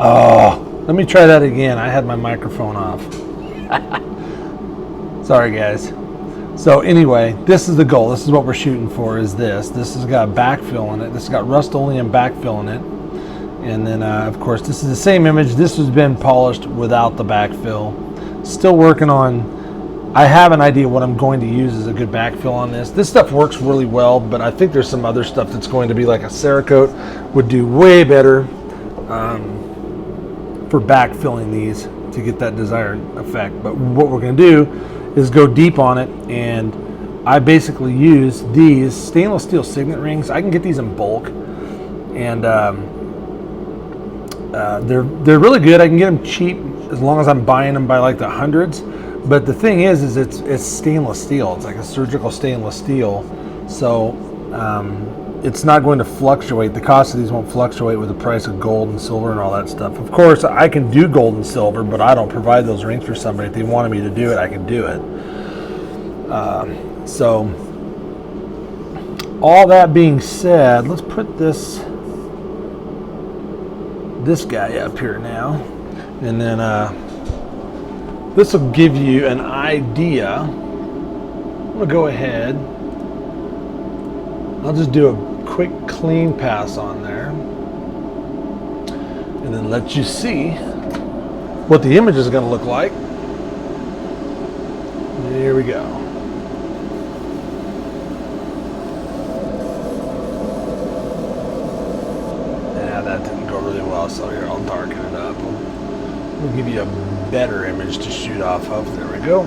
Oh, let me try that again. I had my microphone off. Sorry, guys. So anyway, this is the goal. This is what we're shooting for, is this. This has got backfill in it. This has got Rust-Oleum backfill in it. And then, of course, this is the same image. This has been polished without the backfill. Still working on, I have an idea what I'm going to use as a good backfill on this. This stuff works really well, but I think there's some other stuff that's going to be like a Cerakote would do way better for backfilling these to get that desired effect. But what we're going to do is go deep on it, and I basically use these stainless steel signet rings. I can get these in bulk, and they're really good. I can get them cheap as long as I'm buying them by like the hundreds. But the thing is it's stainless steel. It's like a surgical stainless steel, so it's not going to fluctuate. The cost of these won't fluctuate with the price of gold and silver and all that stuff. Of course, I can do gold and silver, but I don't provide those rings for somebody. If they wanted me to do it, I can do it. So, all that being said, let's put this guy up here now, and then this will give you an idea. I'm gonna go ahead. I'll just do a quick clean pass on there, and then let you see what the image is going to look like. There we go. Yeah, that didn't go really well, so here I'll darken it up. We'll give you a better image to shoot off of. There we go.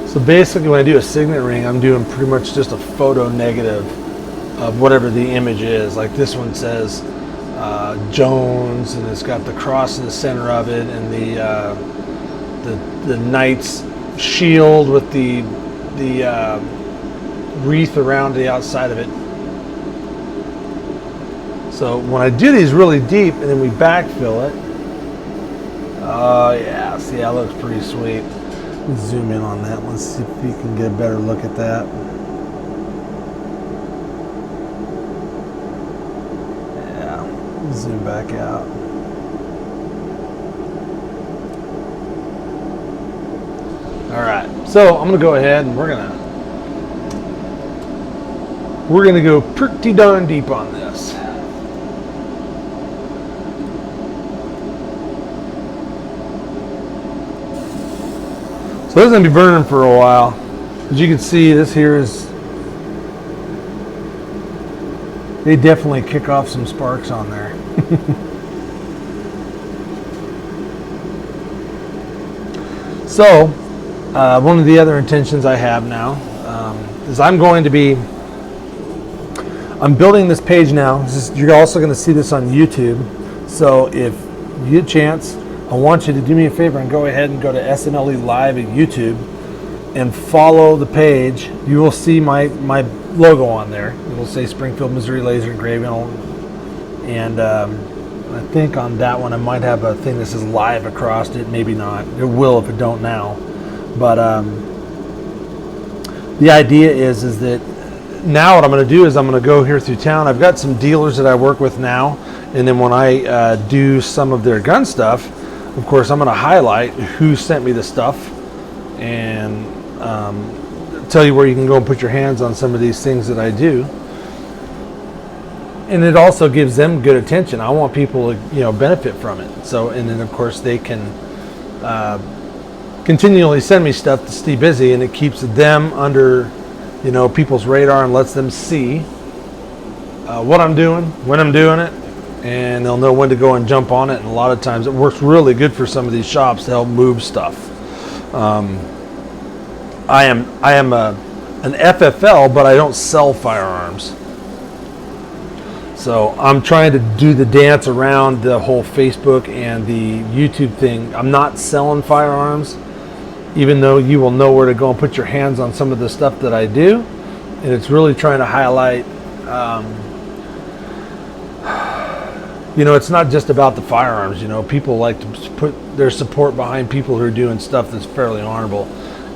So basically when I do a signet ring, I'm doing pretty much just a photo negative of whatever the image is. Like this one says Jones, and it's got the cross in the center of it, and the knight's shield with the wreath around the outside of it. So when I do these really deep and then we backfill it, oh yeah, see, that looks pretty sweet. Let's zoom in on that. Let's see if we can get a better look at that. Yeah, zoom back out. All right, so I'm gonna go ahead and we're gonna go pretty darn deep on this. So this is going to be burning for a while. As you can see, this here is, they definitely kick off some sparks on there. So, one of the other intentions I have now is I'm building this page now. You're also going to see this on YouTube. So if you get a chance, I want you to do me a favor and go ahead and go to SMLE Live at YouTube and follow the page. You will see my logo on there. It will say Springfield, Missouri Laser Engraving. And I think on that one I might have a thing that says live across it. Maybe not. It will if it don't now. But the idea is that now what I'm going to do is I'm going to go here through town. I've got some dealers that I work with now. And then when I do some of their gun stuff, of course, I'm going to highlight who sent me the stuff and tell you where you can go and put your hands on some of these things that I do. And it also gives them good attention. I want people to, benefit from it. So, and then of course they can continually send me stuff to stay busy, and it keeps them under, people's radar and lets them see what I'm doing, when I'm doing it. And they'll know when to go and jump on it. And a lot of times it works really good for some of these shops to help move stuff. I am an FFL, but I don't sell firearms. So I'm trying to do the dance around the whole Facebook and the YouTube thing. I'm not selling firearms, even though you will know where to go and put your hands on some of the stuff that I do. And it's really trying to highlight it's not just about the firearms. People like to put their support behind people who are doing stuff that's fairly honorable.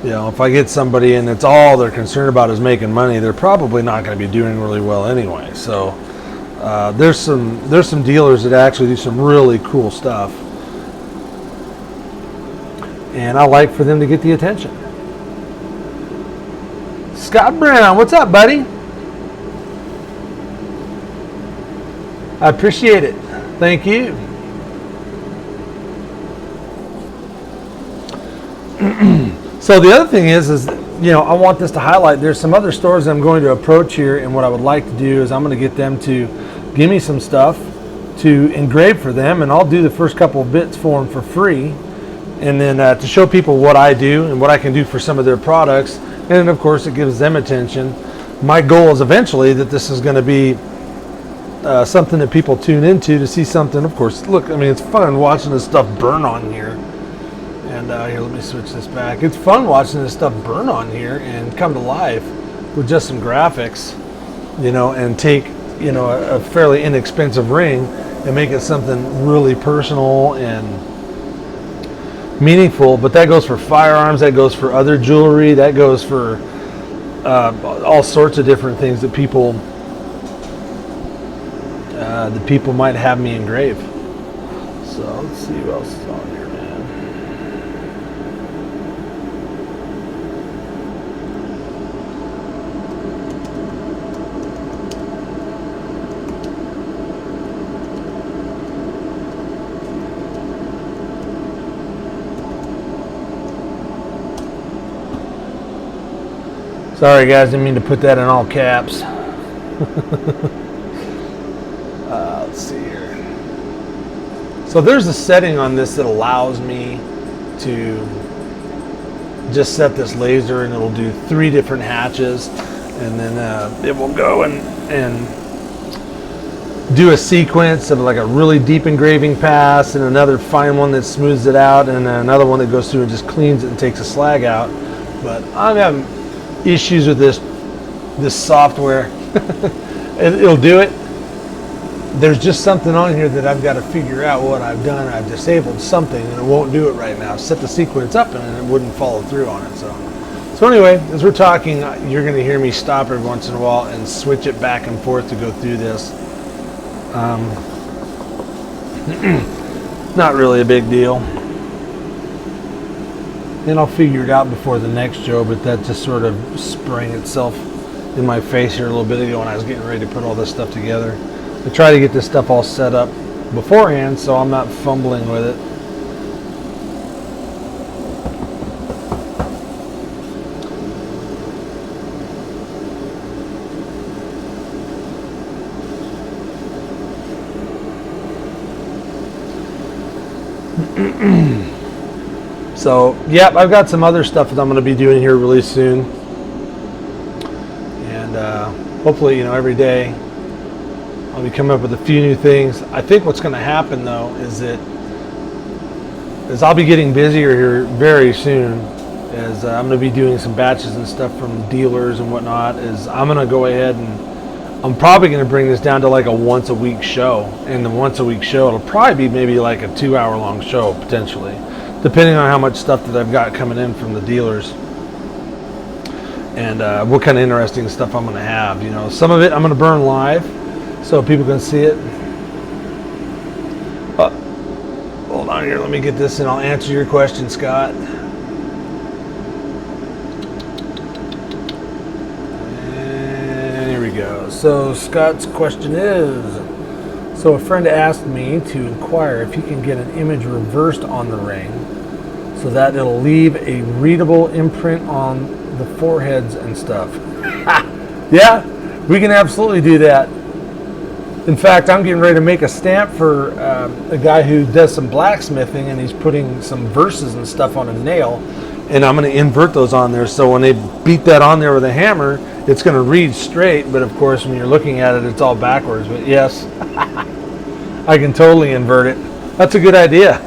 You know, if I get somebody and it's all they're concerned about is making money, they're probably not going to be doing really well anyway. So there's some dealers that actually do some really cool stuff, and I like for them to get the attention. Scott Brown, what's up, buddy? I appreciate it. Thank you. So the other thing is you know, I want this to highlight, there's some other stores I'm going to approach here, and what I would like to do is I'm going to get them to give me some stuff to engrave for them, and I'll do the first couple of bits for them for free, and then to show people what I do and what I can do for some of their products, and then of course it gives them attention. My goal is eventually that this is going to be something that people tune into to see something. Of course, look, I mean, it's fun watching this stuff burn on here. And here, let me switch this back. It's fun watching this stuff burn on here and come to life with just some graphics, you know, and take, you know, a fairly inexpensive ring and make it something really personal and meaningful. But that goes for firearms, that goes for other jewelry, that goes for all sorts of different things that people might have me engrave. So let's see what else is on here, man. Sorry guys, didn't mean to put that in all caps. Let's see here. So there's a setting on this that allows me to just set this laser, and it'll do 3 different hatches, and then it will go and do a sequence of like a really deep engraving pass, and another fine one that smooths it out, and then another one that goes through and just cleans it and takes a slag out. But I'm having issues with this software. It'll do it. There's just something on here that I've got to figure out what I've done. I've disabled something and it won't do it right now. Set the sequence up and it wouldn't follow through on it. So anyway, as we're talking, you're going to hear me stop every once in a while and switch it back and forth to go through this. Not really a big deal. And I'll figure it out before the next show, but that just sort of sprang itself in my face here a little bit ago when I was getting ready to put all this stuff together. I try to get this stuff all set up beforehand so I'm not fumbling with it. So, yep, I've got some other stuff that I'm going to be doing here really soon. And hopefully, you know, every day I'll be coming up with a few new things. I think what's going to happen, though, is I'll be getting busier here very soon, as I'm going to be doing some batches and stuff from dealers and whatnot. Is I'm going to go ahead and I'm probably going to bring this down to like a once a week show. And the once a week show, it'll probably be maybe like a 2-hour long show, potentially, depending on how much stuff that I've got coming in from the dealers and what kind of interesting stuff I'm going to have. You know, some of it I'm going to burn live so people can see it. Hold on here, let me get this and I'll answer your question, Scott. And here we go. So Scott's question is, so a friend asked me to inquire if he can get an image reversed on the ring so that it'll leave a readable imprint on the foreheads and stuff. Yeah, we can absolutely do that. In fact, I'm getting ready to make a stamp for a guy who does some blacksmithing, and he's putting some verses and stuff on a nail, and I'm going to invert those on there, so when they beat that on there with a hammer, it's going to read straight, but of course when you're looking at it, it's all backwards. But yes, I can totally invert it. That's a good idea.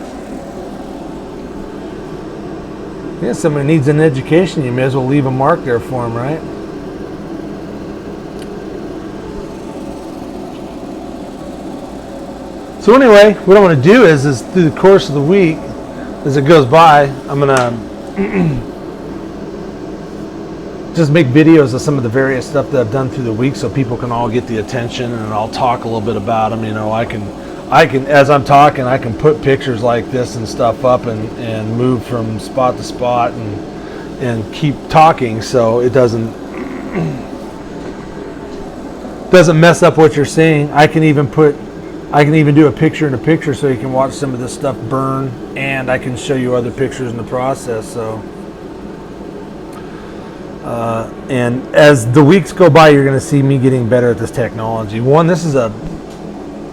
Yeah, somebody needs an education, you may as well leave a mark there for them, right? So anyway, what I want to do is through the course of the week, as it goes by, I'm going to just make videos of some of the various stuff that I've done through the week, so people can all get the attention, and I'll talk a little bit about them. You know, I can as I'm talking, I can put pictures like this and stuff up and move from spot to spot and keep talking, so it doesn't mess up what you're seeing. I can even do a picture in a picture, so you can watch some of this stuff burn, and I can show you other pictures in the process. So and as the weeks go by, you're going to see me getting better at this technology. One, this is a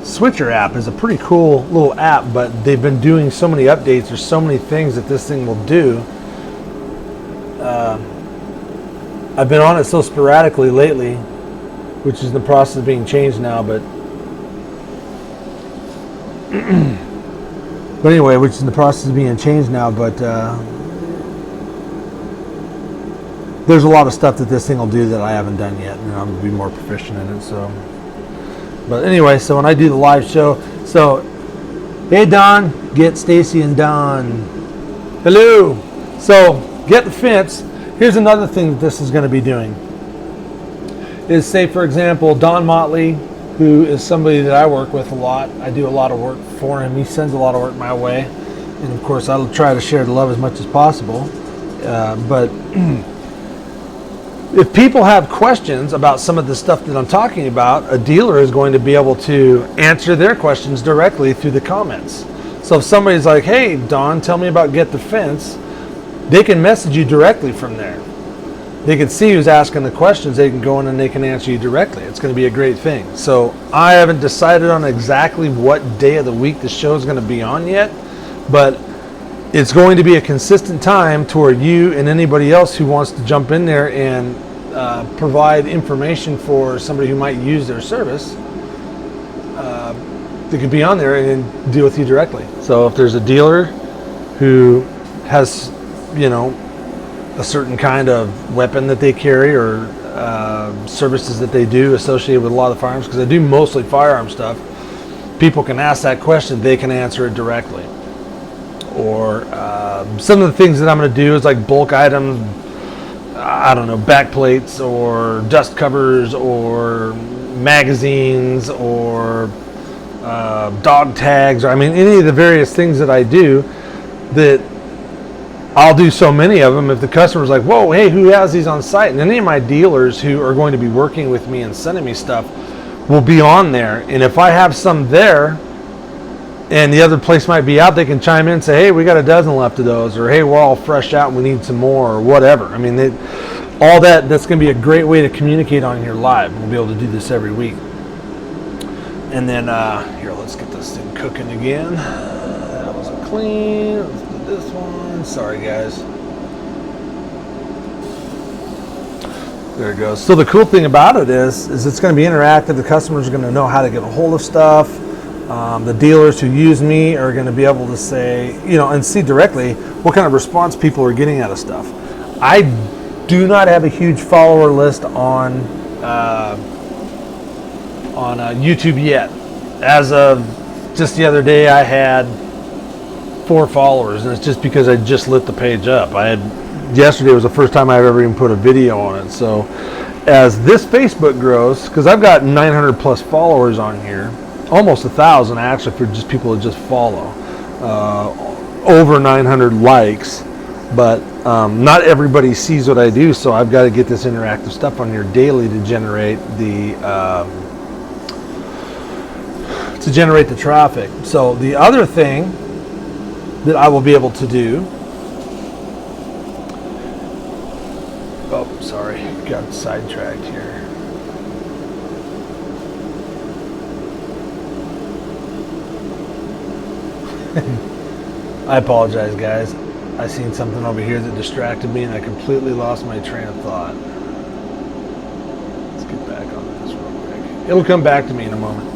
Switcher app, is a pretty cool little app, but they've been doing so many updates. There's so many things that this thing will do. I've been on it so sporadically lately, which is in the process of being changed now, but anyway, which is in the process of being changed now, but there's a lot of stuff that this thing will do that I haven't done yet, and I'm going to be more proficient in it. So, but anyway, so when I do the live show, so hey Don, get Stacy and Don. Hello. So Get the Fence. Here's another thing that this is going to be doing. Is, say for example, Don Motley, who is somebody that I work with a lot. I do a lot of work for him. He sends a lot of work my way, and of course I'll try to share the love as much as possible. But if people have questions about some of the stuff that I'm talking about, a dealer is going to be able to answer their questions directly through the comments. So if somebody's like, hey Don, tell me about Get the Fence, they can message you directly from there. They can see who's asking the questions. They can go in and they can answer you directly. It's going to be a great thing. So I haven't decided on exactly what day of the week the show is going to be on yet, but it's going to be a consistent time to where you and anybody else who wants to jump in there and provide information for somebody who might use their service, they could be on there and deal with you directly. So if there's a dealer who has, you know, a certain kind of weapon that they carry, or services that they do associated with a lot of firearms, because I do mostly firearm stuff, people can ask that question, they can answer it directly. Or some of the things that I'm going to do is like bulk items, I don't know, back plates or dust covers or magazines or dog tags, or I mean any of the various things that I do, that I'll do so many of them. If the customer's like, whoa, hey, who has these on site? And any of my dealers who are going to be working with me and sending me stuff will be on there. And if I have some there and the other place might be out, they can chime in and say, hey, we got a dozen left of those, or hey, we're all fresh out and we need some more, or whatever. I mean, all that's going to be a great way to communicate on here live. We'll be able to do this every week. And then, here, let's get this thing cooking again. That wasn't clean. Let's do this one. Sorry, guys. There it goes. So the cool thing about it is it's going to be interactive. The customers are going to know how to get a hold of stuff. The dealers who use me are going to be able to say, you know, and see directly what kind of response people are getting out of stuff. I do not have a huge follower list on YouTube yet. As of just the other day, I had 4 followers, and it's just because I just lit the page up. Yesterday was the first time I've ever even put a video on it. So as this Facebook grows, because I've got 900 plus followers on here, almost 1,000 actually for just people that just follow, over 900 likes, but not everybody sees what I do, so I've got to get this interactive stuff on here daily to generate the traffic. So the other thing that I will be able to do, oh sorry, got sidetracked here. I apologize, guys. I seen something over here that distracted me and I completely lost my train of thought. Let's get back on this real quick. It'll come back to me in a moment.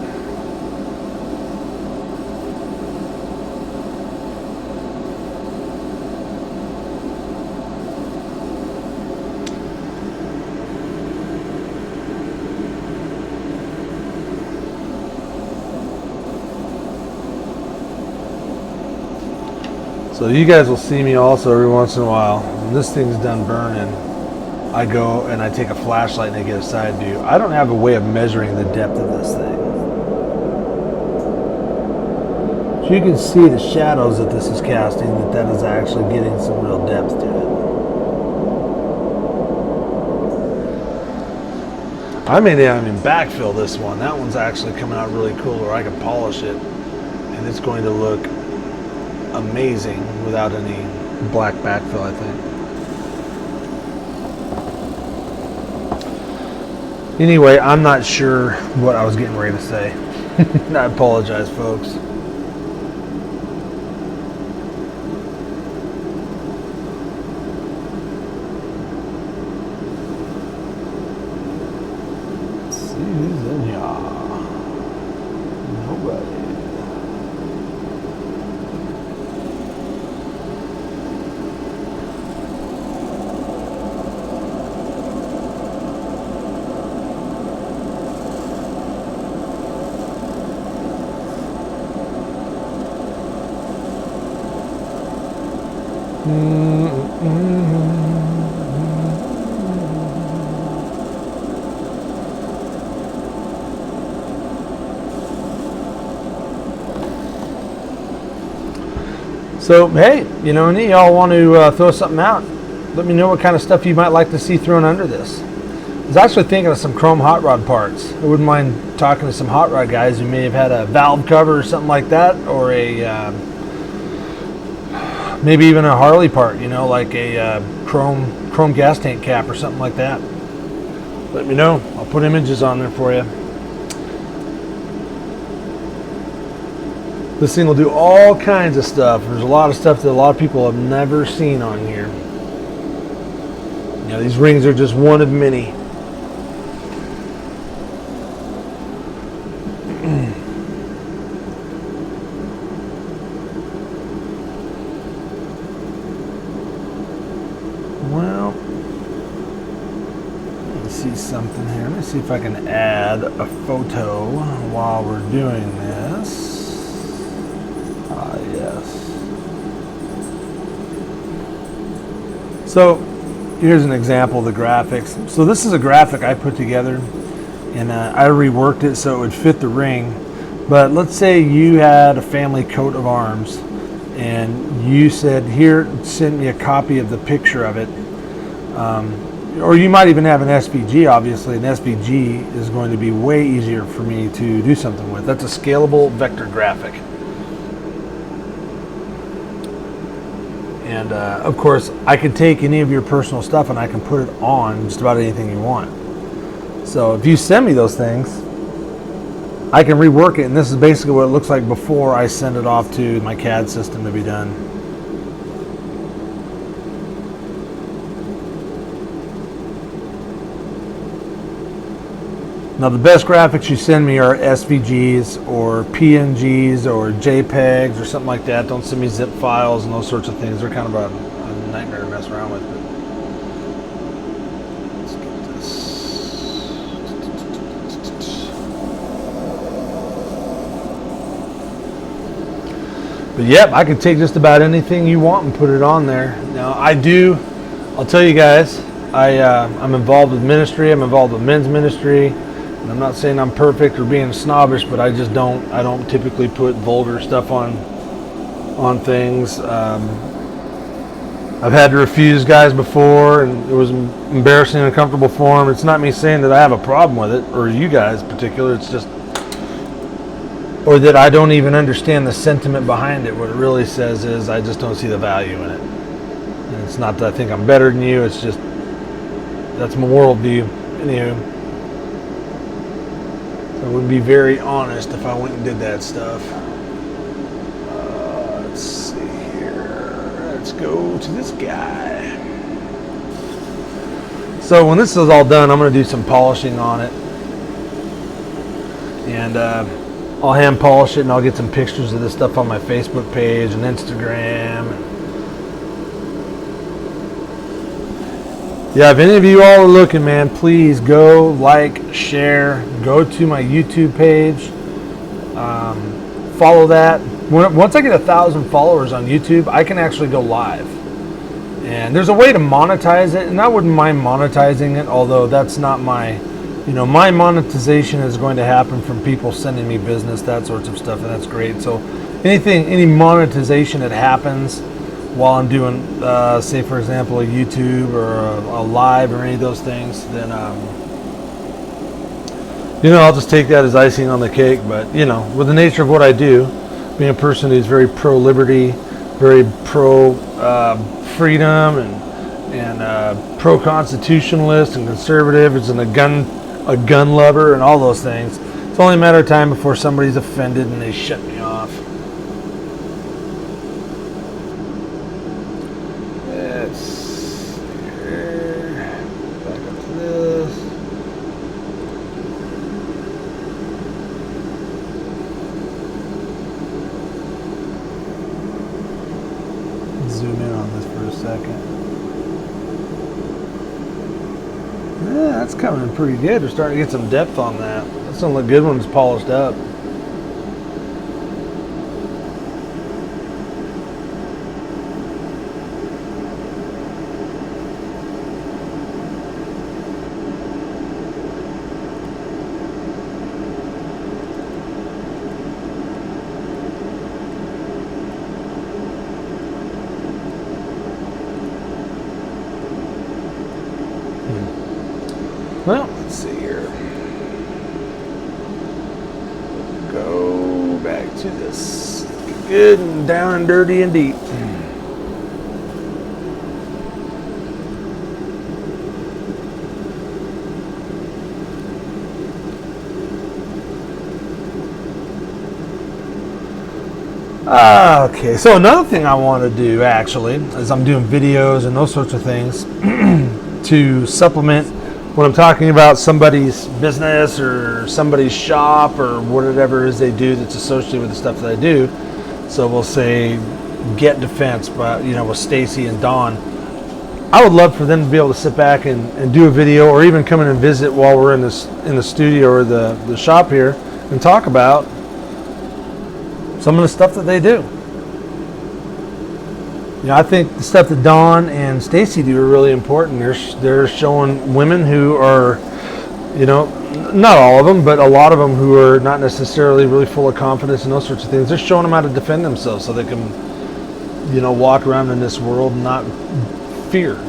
So you guys will see me also every once in a while. When this thing's done burning, I go and I take a flashlight and I get a side view. I don't have a way of measuring the depth of this thing. So you can see the shadows that this is casting, that is actually getting some real depth to it. I may not even backfill this one. That one's actually coming out really cool, or I can polish it and it's going to look amazing without any black backfill, I think. Anyway, I'm not sure what I was getting ready to say. I apologize, folks. Let's see who's in here. Nobody. So, hey, you know, any of y'all want to throw something out, let me know what kind of stuff you might like to see thrown under this. I was actually thinking of some chrome hot rod parts. I wouldn't mind talking to some hot rod guys who may have had a valve cover or something like that, or a maybe even a Harley part, you know, like a chrome gas tank cap or something like that. Let me know. I'll put images on there for you. This thing will do all kinds of stuff. There's a lot of stuff that a lot of people have never seen on here. You know, these rings are just one of many. Well, let me see something here. Let me see if I can add a photo while we're doing this. Yes. So here's an example of the graphics. So this is a graphic I put together, and I reworked it so it would fit the ring. But let's say you had a family coat of arms, and you said, here, send me a copy of the picture of it. Or you might even have an SVG, obviously. An SVG is going to be way easier for me to do something with. That's a scalable vector graphic. And of course, I can take any of your personal stuff and I can put it on just about anything you want. So if you send me those things, I can rework it, and this is basically what it looks like before I send it off to my CAD system to be done. Now the best graphics you send me are SVGs or PNGs or JPEGs or something like that. Don't send me zip files and those sorts of things. They're kind of a nightmare to mess around with. Let's get this. But yep, I can take just about anything you want and put it on there. Now I'll tell you guys, I'm involved with ministry. I'm involved with men's ministry. And I'm not saying I'm perfect or being snobbish, but I don't typically put vulgar stuff on things. I've had to refuse guys before, and it was embarrassing and uncomfortable for them. It's not me saying that I have a problem with it, or you guys in particular. It's just, or that I don't even understand the sentiment behind it. What it really says is I just don't see the value in it. And it's not that I think I'm better than you. It's just, that's my worldview. Anywho, I would be very honest if I went and did that stuff. Let's see here. Let's go to this guy. So when this is all done, I'm going to do some polishing on it. And I'll hand polish it, and I'll get some pictures of this stuff on my Facebook page and Instagram. Yeah, if any of you all are looking, man, please go like, share, go to my YouTube page, follow that. Once I get 1,000 followers on YouTube, I can actually go live. And there's a way to monetize it, and I wouldn't mind monetizing it, although that's not my, my monetization is going to happen from people sending me business, that sorts of stuff, and that's great. So any monetization that happens while I'm doing, say for example, a YouTube or a live or any of those things, then, I'll just take that as icing on the cake. But, with the nature of what I do, being a person who's very pro-liberty, very pro-freedom, and pro-constitutionalist and conservative, and a gun lover and all those things, it's only a matter of time before somebody's offended and they shut me off. Let's see here. Back up to this. Zoom in on this for a second. Yeah, that's coming pretty good. We're starting to get some depth on that. That's gonna look good when it's polished up. Well, let's see here. Go back to this. Good and down and dirty and deep. Okay, so another thing I want to do actually is I'm doing videos and those sorts of things to supplement when I'm talking about somebody's business or somebody's shop or whatever it is they do that's associated with the stuff that I do. So we'll say Get Defense, but with Stacy and Dawn. I would love for them to be able to sit back and do a video, or even come in and visit while we're in the studio or the shop here, and talk about some of the stuff that they do. I think the stuff that Dawn and Stacy do are really important. They're showing women who are, not all of them, but a lot of them who are not necessarily really full of confidence and those sorts of things. They're showing them how to defend themselves so they can, walk around in this world and not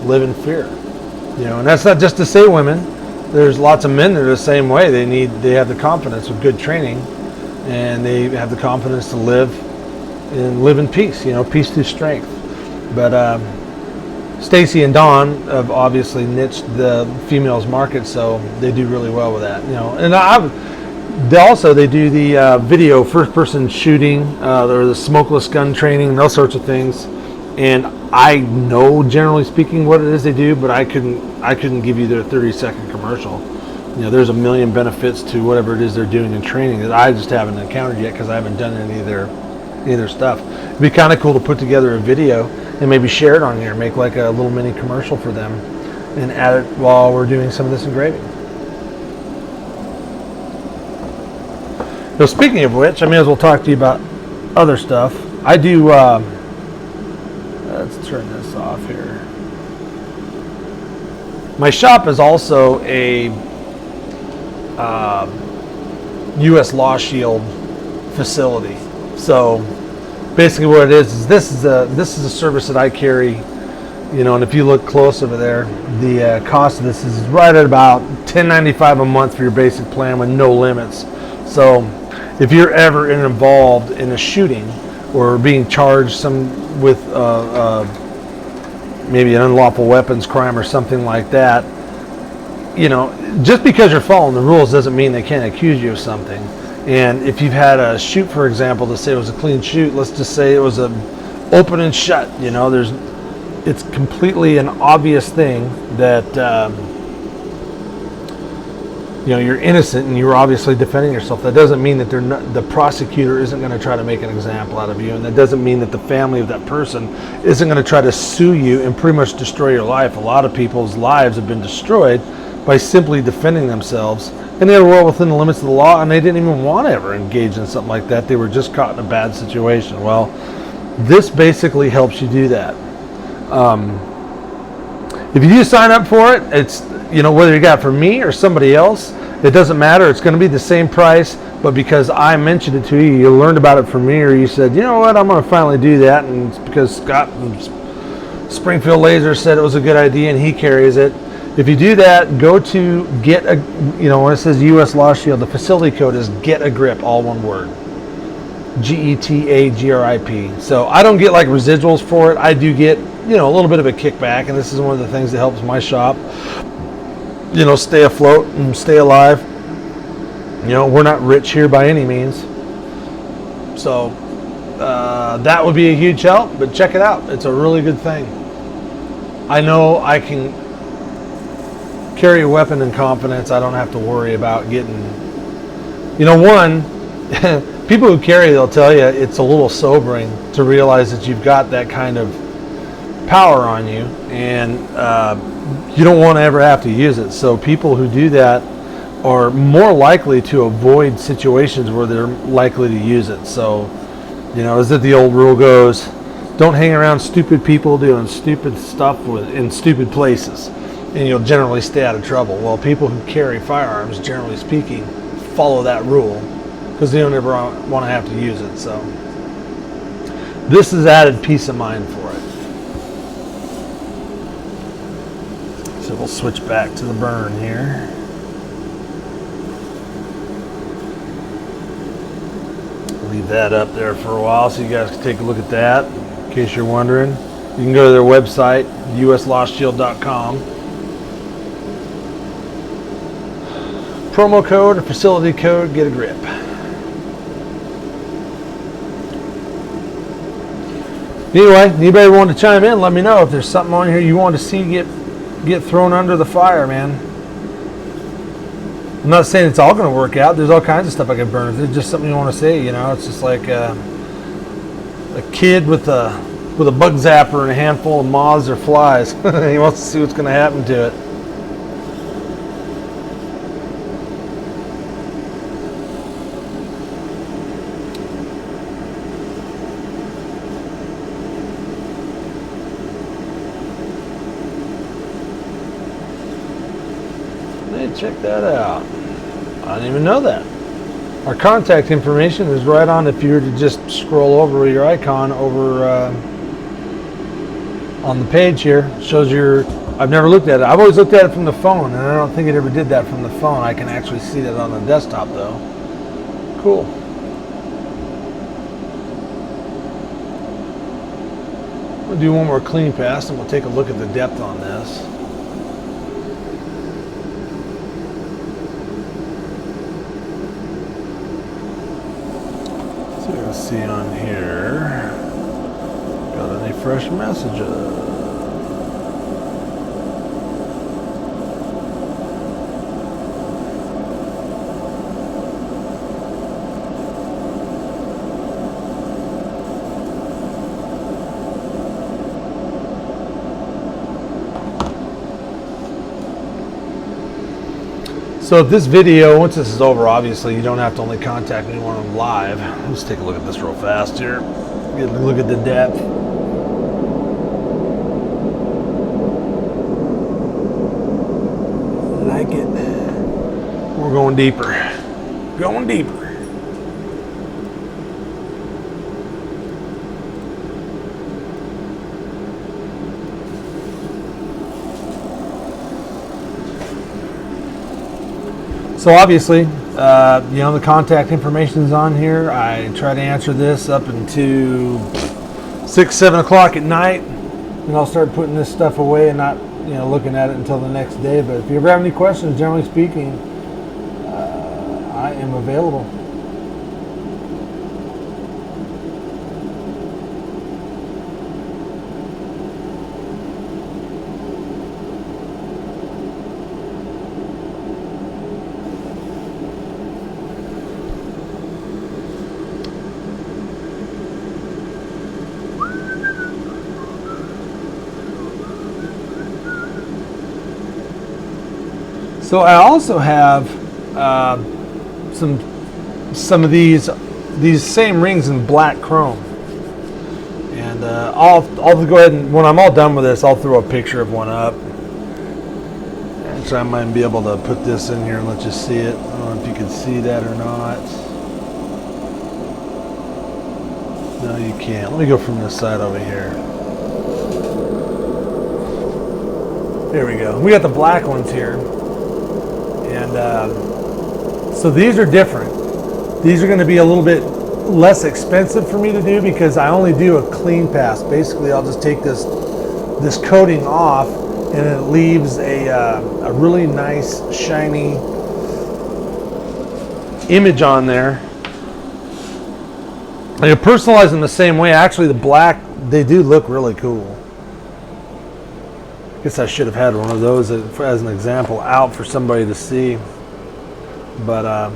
live in fear. And that's not just to say women. There's lots of men that are the same way. They have the confidence with good training, and they have the confidence to live in peace. Peace through strength. But Stacy and Dawn have obviously niched the females market, so they do really well with that. And they do the video first-person shooting, or the smokeless gun training, and those sorts of things. And I know, generally speaking, what it is they do, but I couldn't give you their 30-second commercial. There's a million benefits to whatever it is they're doing in training that I just haven't encountered yet because I haven't done any of their stuff. It'd be kind of cool to put together a video and maybe share it on here, make like a little mini commercial for them, and add it while we're doing some of this engraving. So speaking of which, I may as well talk to you about other stuff. I do, let's turn this off here. My shop is also a U.S. Law Shield facility. So basically what it is this is a service that I carry, and if you look close over there, the cost of this is right at about $10.95 a month for your basic plan with no limits. So if you're ever involved in a shooting or being charged with maybe an unlawful weapons crime or something like that, just because you're following the rules doesn't mean they can't accuse you of something. And if you've had a shoot, for example, to say it was a clean shoot, let's just say it was a open and shut, it's completely an obvious thing that, you're innocent and you're obviously defending yourself. That doesn't mean that the prosecutor isn't going to try to make an example out of you. And that doesn't mean that the family of that person isn't going to try to sue you and pretty much destroy your life. A lot of people's lives have been destroyed by simply defending themselves. And they were well within the limits of the law, and they didn't even want to ever engage in something like that. They were just caught in a bad situation. Well, this basically helps you do that. If you do sign up for it, it's, you know, whether you got it from me or somebody else, it doesn't matter. It's going to be the same price, but because I mentioned it to you, you learned about it from me, or you said, you know what, I'm going to finally do that, and it's because Scott from Springfield Laser said it was a good idea and he carries it. If you do that, go to get a, you know, when it says US Lost Shield, the facility code is Get a Grip, all one word. GETAGRIP. So I don't get like residuals for it. I do get, you know, a little bit of a kickback, and this is one of the things that helps my shop, you know, stay afloat and stay alive. You know, we're not rich here by any means. So that would be a huge help, but check it out. It's a really good thing. I know I can carry a weapon in confidence. I don't have to worry about getting, you know, one, people who carry, they'll tell you it's a little sobering to realize that you've got that kind of power on you, and you don't want to ever have to use it. So people who do that are more likely to avoid situations where they're likely to use it. So, you know, as the old rule goes, don't hang around stupid people doing stupid stuff in stupid places, and you'll generally stay out of trouble. Well, people who carry firearms, generally speaking, follow that rule because they don't ever want to have to use it. So this is added peace of mind for it. So we'll switch back to the burn here. Leave that up there for a while so you guys can take a look at that in case you're wondering. You can go to their website, uslostshield.com. Promo code or facility code, Get a Grip. Anyway, anybody want to chime in, let me know if there's something on here you want to see get thrown under the fire, man. I'm not saying it's all going to work out. There's all kinds of stuff I can burn. If it's just something you want to say, you know, it's just like a kid with a bug zapper and a handful of moths or flies. He wants to see what's going to happen to it. Check that out. I didn't even know that. Our contact information is right on. If you were to just scroll over your icon over on the page here, it shows your, I've never looked at it. I've always looked at it from the phone, and I don't think it ever did that from the phone. I can actually see that on the desktop though. Cool. We'll do one more clean pass and we'll take a look at the depth on this. Let's see on here. Got any fresh messages? So if this video, once this is over, obviously you don't have to only contact me when I'm live. Let's take a look at this real fast here. Get a look at the depth. Like it. We're going deeper. Going deeper. So obviously, you know, the contact information is on here. I try to answer this up into 6, 7 o'clock at night, and I'll start putting this stuff away and not, you know, looking at it until the next day. But if you ever have any questions, generally speaking, I am available. So I also have some of these same rings in black chrome, and I'll go ahead and when I'm all done with this, I'll throw a picture of one up. Actually, I might be able to put this in here and let you see it. I don't know if you can see that or not. No, you can't. Let me go from this side over here. There we go. We got the black ones here. And so these are different. These are going to be a little bit less expensive for me to do because I only do a clean pass. Basically, I'll just take this coating off and it leaves a really nice, shiny image on there. And you personalize them the same way. Actually, the black, they do look really cool. I guess I should have had one of those as an example out for somebody to see. But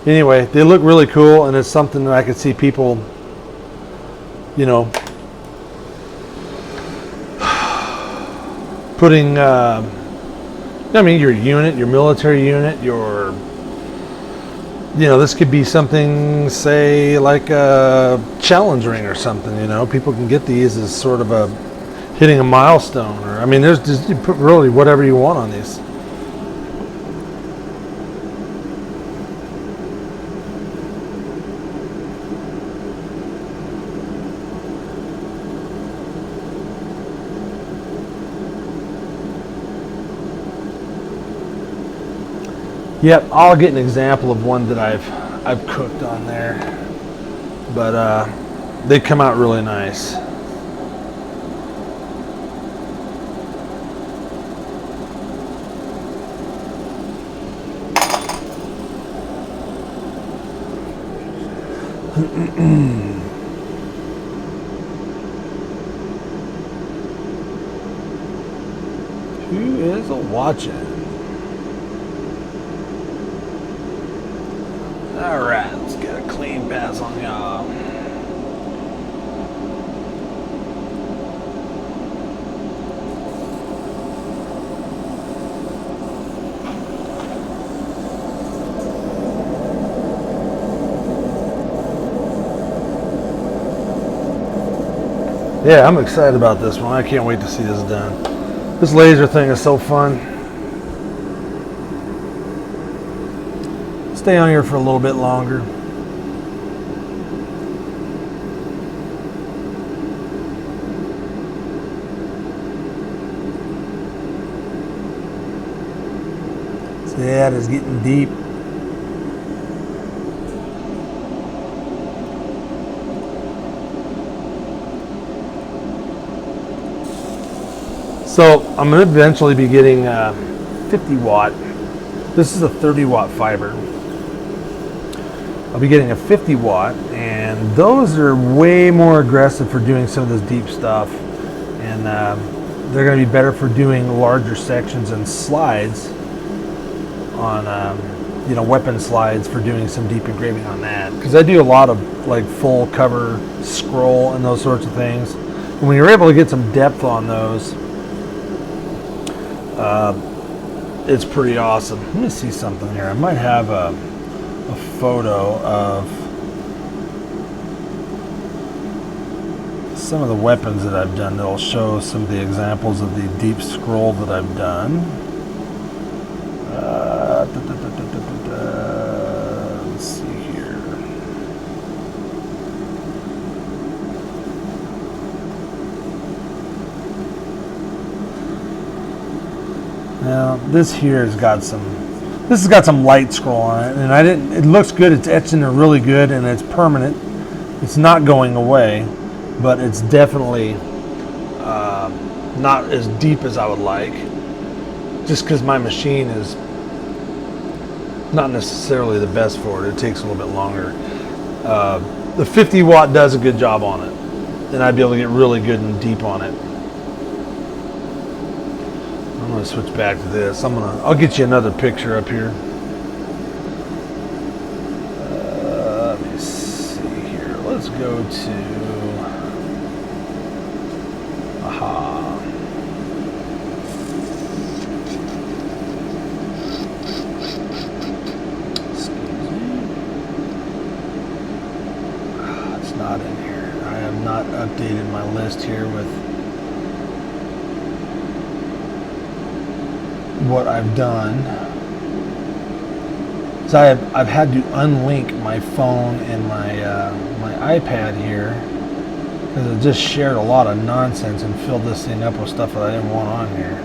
anyway, they look really cool, and it's something that I could see people, you know, putting, I mean, your unit, your military unit, your, you know, this could be something, say, like a challenge ring or something, you know. People can get these as sort of a hitting a milestone, or I mean, there's just, you put really whatever you want on these. Yep, I'll get an example of one that I've cooked on there, but they come out really nice. Who is watching? All right, let's get a clean pass on y'all. Yeah, I'm excited about this one. I can't wait to see this done. This laser thing is so fun. Stay on here for a little bit longer. See, that is getting deep. So I'm going to eventually be getting 50 watt. This is a 30 watt fiber. I'll be getting a 50 watt, and those are way more aggressive for doing some of this deep stuff, and they're going to be better for doing larger sections and slides on, you know, weapon slides for doing some deep engraving on that. Because I do a lot of like full cover scroll and those sorts of things. And when you're able to get some depth on those, it's pretty awesome. Let me see something here. I might have a photo of some of the weapons that I've done that'll show some of the examples of the deep scroll that I've done. Let's see here. Now this here has got some light scroll on it, and it looks good. It's etched in there really good, and it's permanent. It's not going away, but it's definitely not as deep as I would like, just because my machine is not necessarily the best for it. It takes a little bit longer. The 50 watt does a good job on it, and I'd be able to get really good and deep on it. I'm going to switch back to this. I'll get you another picture up here. Let me see here. Let's go to aha. Excuse me. It's not in here. I have not updated my list here with what I've done is I've had to unlink my phone and my iPad here because it just shared a lot of nonsense and filled this thing up with stuff that I didn't want on here.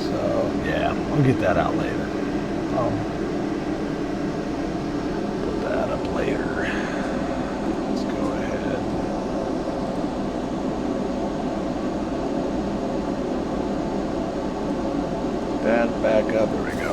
So yeah, I'll get that out later. Put that up later. Let's go ahead. That back up. There we go.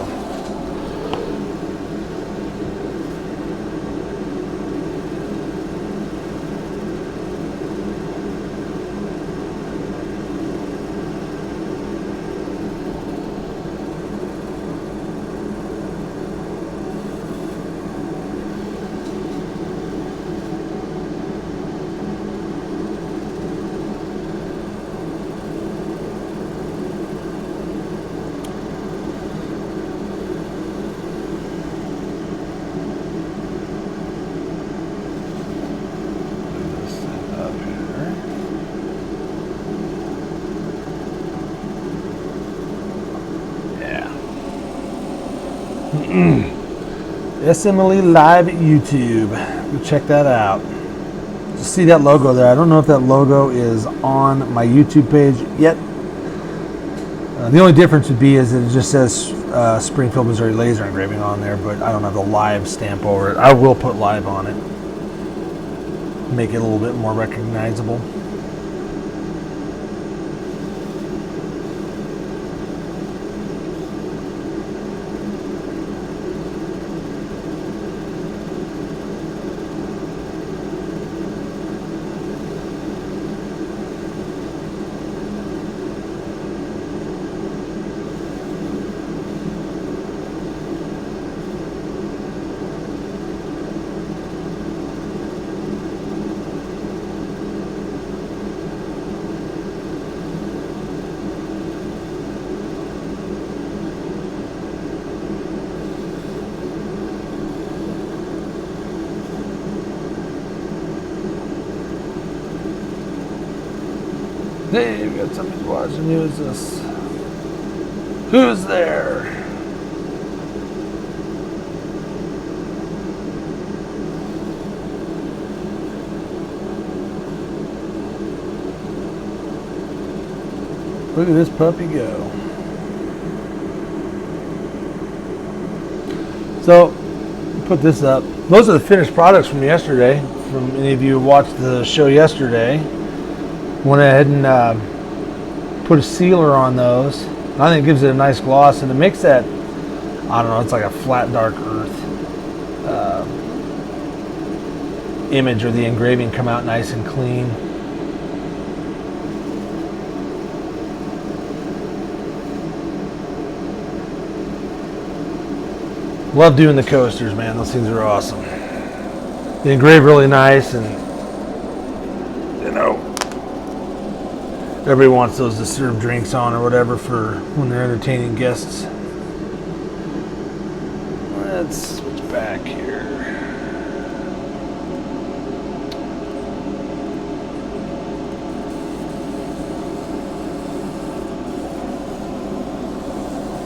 SMLE Live at YouTube. Go check that out. Just see that logo there. I don't know if that logo is on my YouTube page yet. The only difference would be is that it just says Springfield, Missouri laser engraving on there, but I don't have the live stamp over it. I will put live on it. Make it a little bit more recognizable. Hey, we got somebody watching. Who's this? Who's there? Look at this puppy go. So, put this up. Those are the finished products from yesterday. From any of you who watched the show yesterday. Went ahead and put a sealer on those. I think it gives it a nice gloss, and it makes that, I don't know, it's like a flat dark earth image or the engraving come out nice and clean. Love doing the coasters, man. Those things are awesome. They engrave really nice, and you know, everybody wants those to serve drinks on or whatever for when they're entertaining guests. Let's switch back here.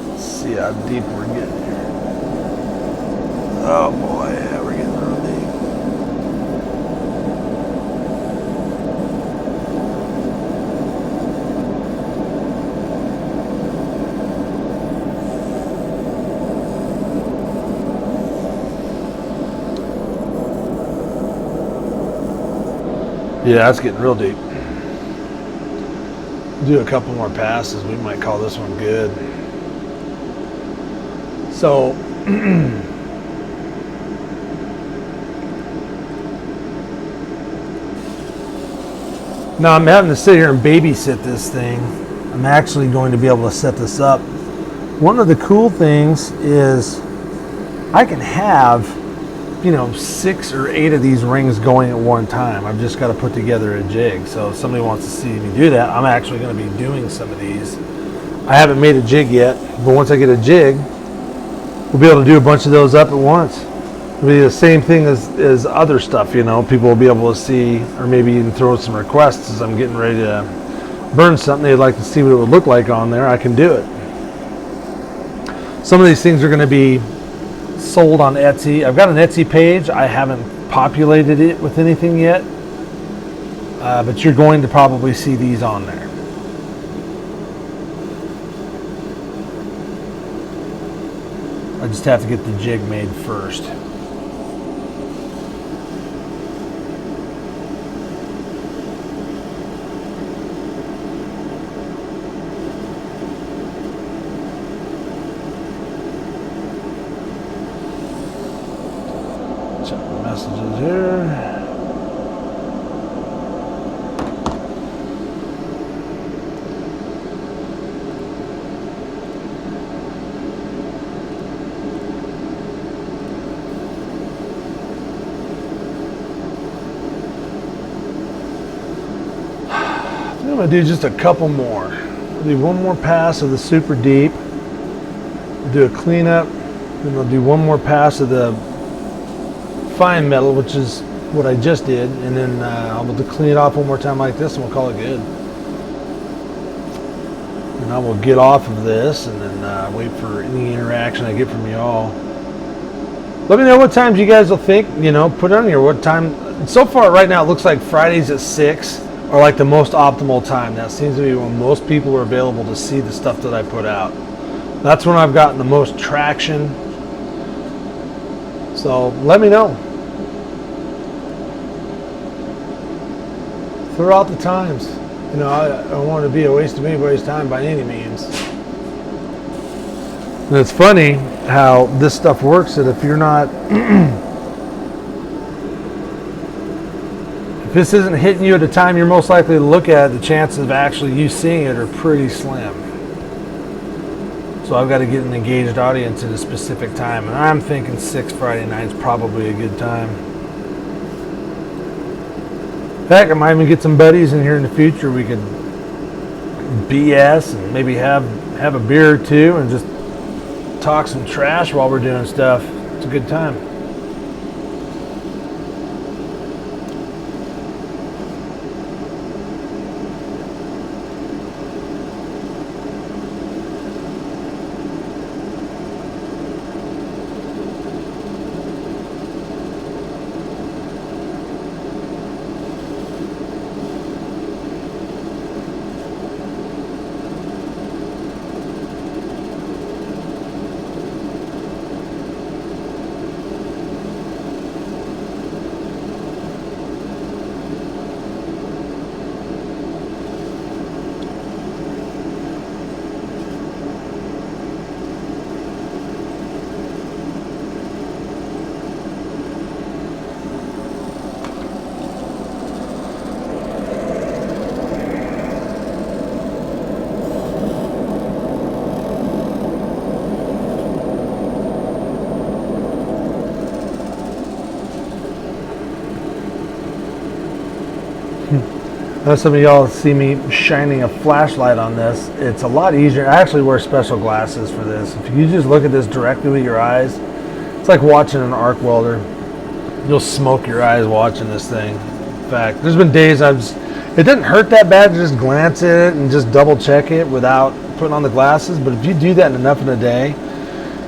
Let's see how deep we're getting here. Oh boy, yeah, we're getting real deep. Yeah, that's getting real deep. Do a couple more passes. We might call this one good. So, now I'm having to sit here and babysit this thing. I'm actually going to be able to set this up. One of the cool things is I can have, 6 or 8 of these rings going at one time. I've just got to put together a jig. So if somebody wants to see me do that, I'm actually going to be doing some of these. I haven't made a jig yet, but once I get a jig, we'll be able to do a bunch of those up at once. It'll be the same thing as other stuff, people will be able to see, or maybe even throw some requests as I'm getting ready to burn something, they'd like to see what it would look like on there, I can do it. Some of these things are going to be sold on Etsy. I've got an Etsy page. I haven't populated it with anything yet, but you're going to probably see these on there. I just have to get the jig made first. Check the messages here. I'm going to do just a couple more. I'll do one more pass of the super deep, do a cleanup, then I'll do one more pass of the fine metal, which is what I just did, and then I'll clean it off one more time like this and we'll call it good. And I will get off of this and then wait for any interaction I get from you all. Let me know what times you guys will think, put it on here. What time? So far right now it looks like Fridays at 6 are like the most optimal time. That seems to be when most people are available to see the stuff that I put out. That's when I've gotten the most traction. So let me know. Throw out the times. I don't want to be a waste of anybody's time by any means. And it's funny how this stuff works, that if you're not if this isn't hitting you at a time you're most likely to look at, the chances of actually you seeing it are pretty slim. So I've got to get an engaged audience at a specific time, and I'm thinking 6 Friday nights probably a good time. Heck, I might even get some buddies in here in the future. We could BS and maybe have a beer or two and just talk some trash while we're doing stuff. It's a good time. I know some of y'all see me shining a flashlight on this. It's a lot easier. I actually wear special glasses for this. If you just look at this directly with your eyes, it's like watching an arc welder. You'll smoke your eyes watching this thing. In fact, there's been days it doesn't hurt that bad to just glance at it and just double check it without putting on the glasses. But if you do that enough in a day,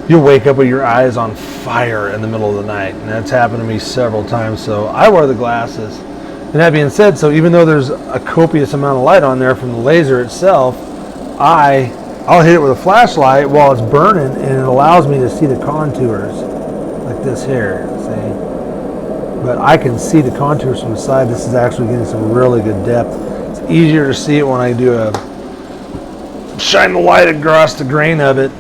you'll wake up with your eyes on fire in the middle of the night. And that's happened to me several times. So I wear the glasses. And that being said, so even though there's a copious amount of light on there from the laser itself, I'll hit it with a flashlight while it's burning, and it allows me to see the contours like this here, see? But I can see the contours from the side. This is actually getting some really good depth. It's easier to see it when I do shine the light across the grain of it.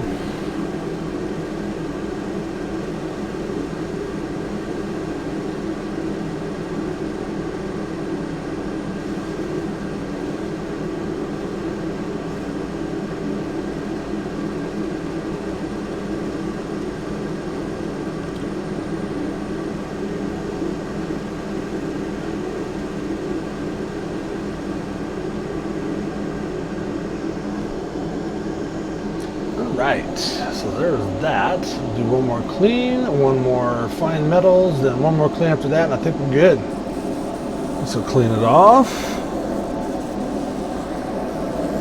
Right, so there's that. We'll do one more clean, one more fine metals, then one more clean after that, and I think we're good. So clean it off.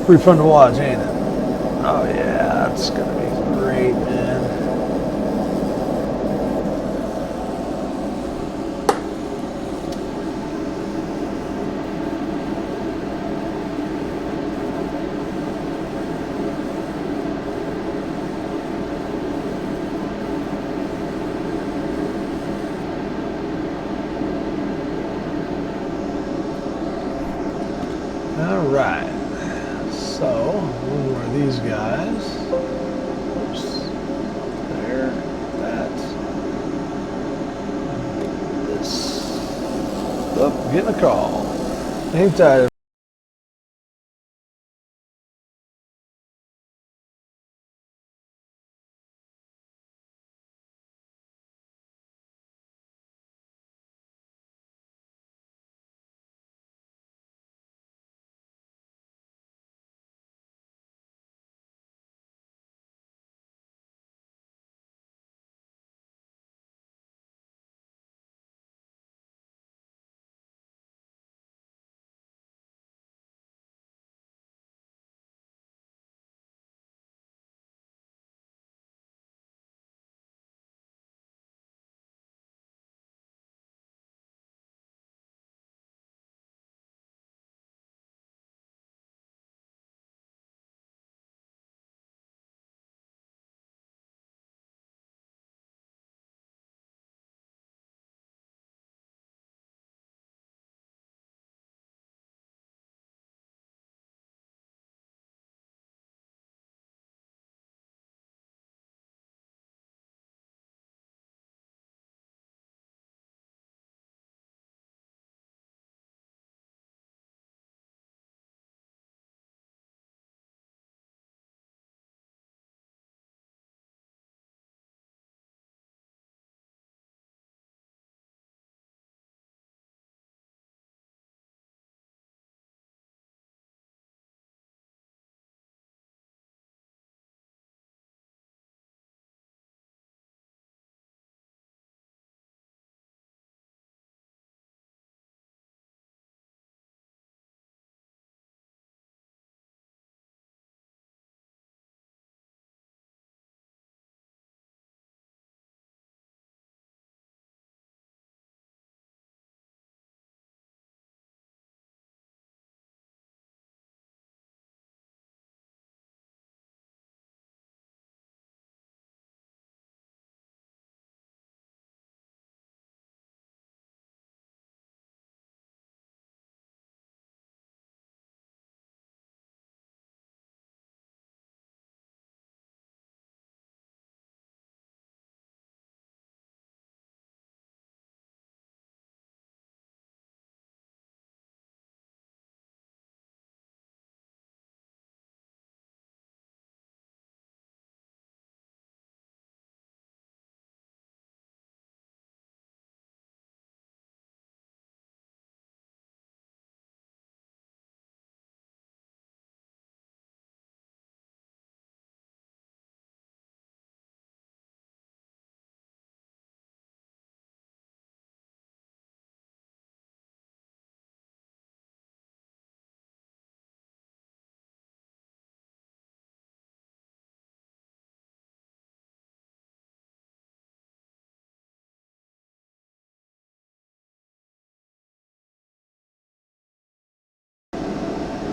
Pretty fun to watch, ain't it? Oh yeah, that's gonna be great, man. All right. So, who are these guys? Oops. There. That. This. Oh, getting a call. Hang tight.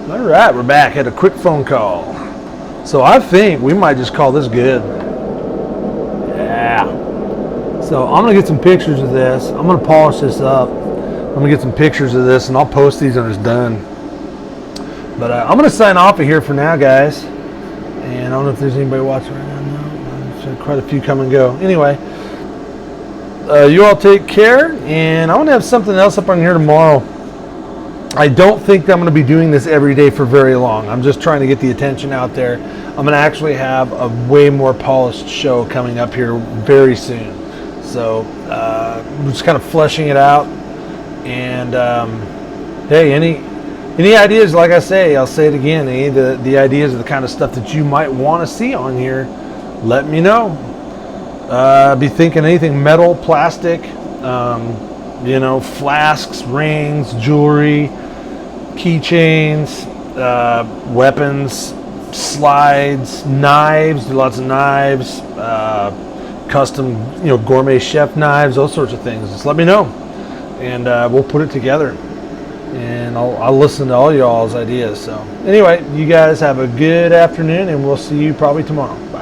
All right, we're back. Had a quick phone call. So I think we might just call this good. Yeah. So I'm gonna get some pictures of this. I'm gonna polish this up. I'm gonna get some pictures of this, and I'll post these when it's done. But I'm gonna sign off of here for now, guys. And I don't know if there's anybody watching right now. No, there's quite a few come and go. Anyway, you all take care, and I want to have something else up on here tomorrow. I don't think that I'm going to be doing this every day for very long. I'm just trying to get the attention out there. I'm going to actually have a way more polished show coming up here very soon. So I'm just kind of fleshing it out. And hey, any ideas? Like I say, I'll say it again. The ideas of the kind of stuff that you might want to see on here, let me know. Be thinking anything metal, plastic, flasks, rings, jewelry, keychains, weapons, slides, knives, do lots of knives, custom, gourmet chef knives, those sorts of things. Just let me know, and we'll put it together. And I'll listen to all y'all's ideas. So anyway, you guys have a good afternoon, and we'll see you probably tomorrow. Bye.